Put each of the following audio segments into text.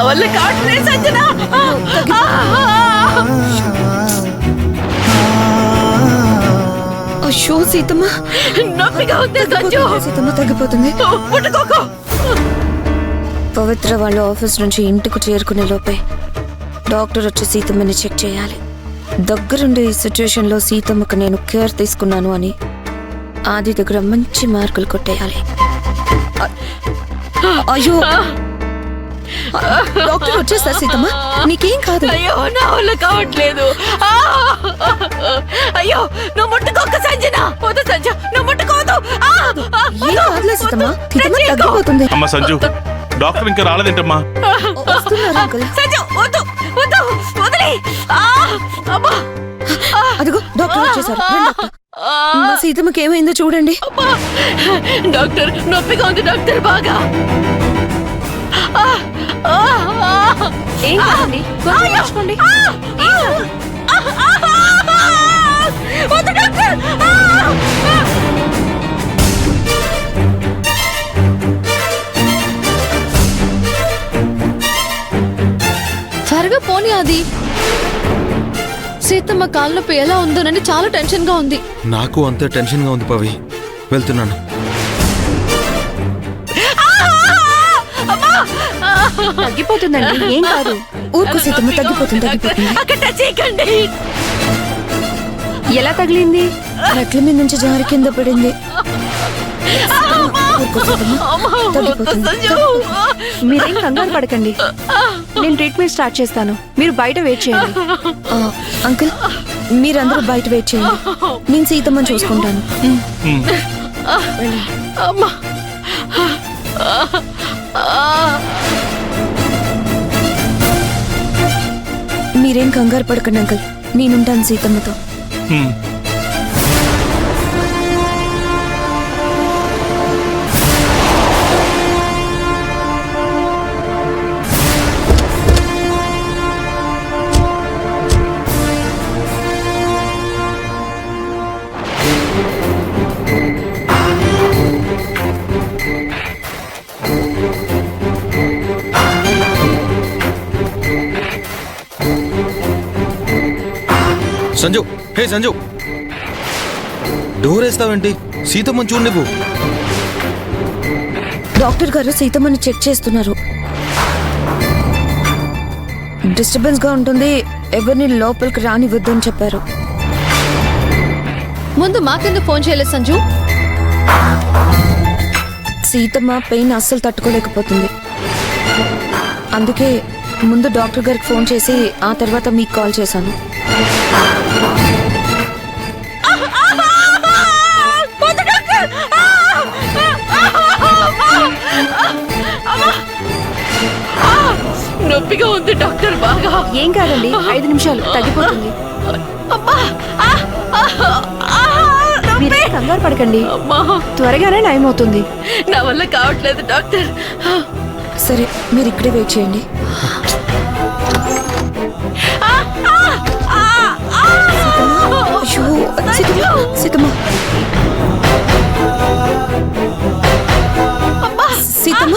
వల్ల కావట్లేదు సంజన. అయ్యో సీతమ్మ, నొప్పిగా ఉంది సంజు. సీతమ్మ తగ్గిపోతుంది. ముట్టుకోకు. పవిత్ర వాళ్ళ ఆఫీస్ నుంచి ఇంటికి చేరుకునే లోపే డాక్టర్ వచ్చి సీతమ్మని చెక్ చేయాలి. దగ్గరుండే ఈ సిచ్యువేషన్లో సీతమ్మకు నేను కేర్ తీసుకున్నాను అని ఆది దగ్గర మంచి మార్కులు కొట్టేయాలి. అయ్యో డాక్టర్ వచ్చేస్తారు. సీతమ్మ నీకేం కాదు. అయ్యో నా వల్ల కావట్లేదు. అయ్యో నువ్వు ముట్టుకోక సంజన. వద్దు సంజ, నువ్వు ముట్టుకోవద్దు. ఏం కాదులే సీతమ్మ, సీతమ్మ తగ్గిపోతుంది. అమ్మ సంజు, డాక్టర్ ఇంకా రాలేదేంటమ్మా? వస్తున్నారు అంకుల్. సంజు వద్దు వద్దు, వదిలే. అదిగో డాక్టర్ వచ్చేసారు. మా సీతమ్మకి ఏమైందో చూడండి. డాక్టర్ నొప్పిగా ఉంది డాక్టర్, బాగా. ఏం కాదండి, చూసుకోండి. త్వరగా పోనీ అది. సీతమ్మ కాళ్ళ నొప్పి ఎలా ఉందోనని చాలా టెన్షన్ గా ఉంది. నాకు అంతే టెన్షన్ గా ఉంది పవి. వెళ్తున్నాను. తగ్గిపోతుందండి, ఏం కాదు. ఊరుకు సీతమ్మ, తగ్గిపోతుంది తగ్గిపోతుంది. అక్కడ టచ్ చేయకండి. ఎలా తగిలింది? మెట్ల మీద నుంచి జారి కింద పడింది. ఊరుకో సీతమ్మ, తగ్గిపోతుంది. మీరేం కంగారు పడకండి, నేను ట్రీట్మెంట్ స్టార్ట్ చేస్తాను. మీరు బయట వెయిట్ చేయండి. అంకుల్ మీరందరూ బయట వెయిట్ చేయండి, నేను సీతమ్మని చూసుకుంటాను. అమ్మా మీరేం కంగారు పడకండి అంకుల్, నేనుంటాను సీతమ్మతో. సంజు, హే సంజు, డోర్ వేస్తావేంటి? సీతమ్మని చూడు నువ్వు. డాక్టర్ గారు సీతమ్మని చెక్ చేస్తున్నారు. డిస్టర్బెన్స్ గా ఉంటుంది, ఎవరిని లోపలికి రానివద్దని చెప్పారు. ముందు మాకెందుకు ఫోన్ చేయలేదు సంజు? సీతమ్మ పెయిన్ అస్సలు తట్టుకోలేకపోతుంది, అందుకే ముందు డాక్టర్ గారికి ఫోన్ చేసి ఆ తర్వాత మీకు కాల్ చేశాను. నొప్పిగా ఉంది డాక్టర్, బాగా. ఏం కాదండి, 5 నిమిషాలు తగ్గిపోతుంది. మీరేం కంగారు పడకండి, త్వరగానే నయం అవుతుంది. నా వల్ల కావట్లేదు డాక్టర్. సరే మీరు ఇక్కడే వెయిట్ చేయండి. సీతమ్మ సీతమ్మ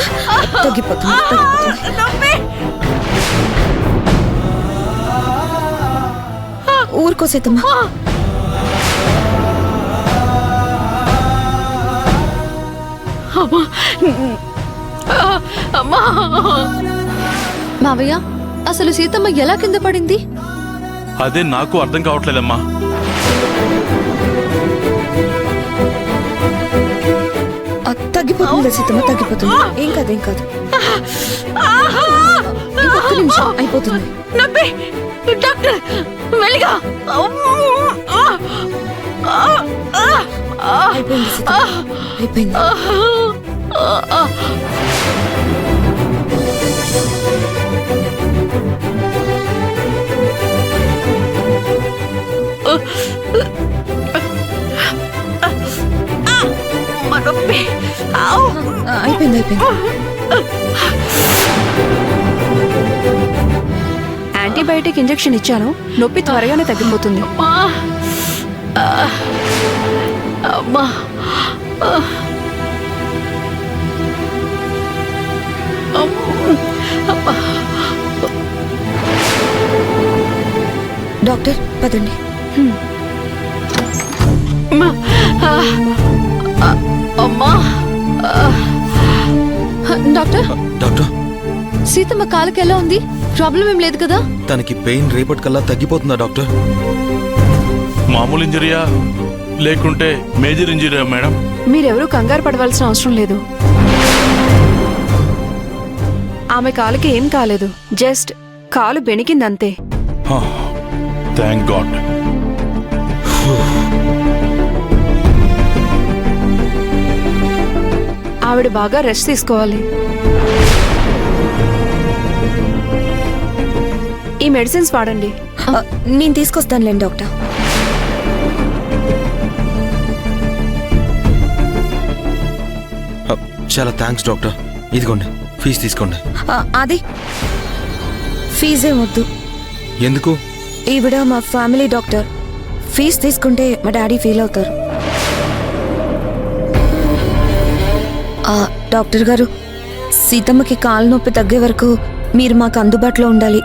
తగ్గిపోతుంది తగ్గిపోతుంది. ఊరుకో సీతమ్మ. మావయ్య, అసలు సీతమ్మ ఎలా కింద పడింది? అదే నాకు అర్థం కావట్లేదమ్మా. తగ్గిపోతుంది సీతమ్మ, తగ్గిపోతుంది. ఏం కాదు ఏం కాదు, ఇంకొక నిమిషం అయిపోతుంది. నొప్పి డాక్టర్, మెల్లిగా. అయిపోయింది సీతమ్మ, అయిపోయింది. నొప్పి అయిపోయింది అయిపోయింది. యాంటీబయాటిక్ ఇంజెక్షన్ ఇచ్చాను, నొప్పి త్వరగానే తగ్గిపోతుంది. అమ్మా అమ్మా డాక్టర్ పదండి. అమ్మా డాక్టర్ డాక్టర్ సీతమ్మ కాలుకి ఎలా ఉంది? ప్రాబ్లం ఏం లేదు కదా? తనకి పెయిన్ రేపటికల్లా తగ్గిపోతుందా డాక్టర్? మామూలు ఇంజరీయా లేకుంటే మేజర్ ఇంజరీయా మేడం? మీరెవరూ కంగారు పడవలసిన అవసరం లేదు. ఆమె కాలుకి ఏం కాలేదు, జస్ట్ కాలు బెణికిందంతే. Thank God. ఆవిడ బాగా రెస్ట్ తీసుకోవాలి. ఈ మెడిసిన్స్ వాడండి. నేను తీసుకొస్తానులేండి డాక్టర్. చాలా థ్యాంక్స్ డాక్టర్. ఇదిగోండి ఫీజు తీసుకోండి. అది ఫీజేం వద్దు. ఎందుకు? ఈవిడ మా ఫ్యామిలీ డాక్టర్. ఫీజు తీసుకుంటే మా డాడీ ఫీల్ అవుతారు. డాక్టర్ గారు, సీతమ్మకి కాలు నొప్పి తగ్గే వరకు మీరు మాకు అందుబాటులో ఉండాలి.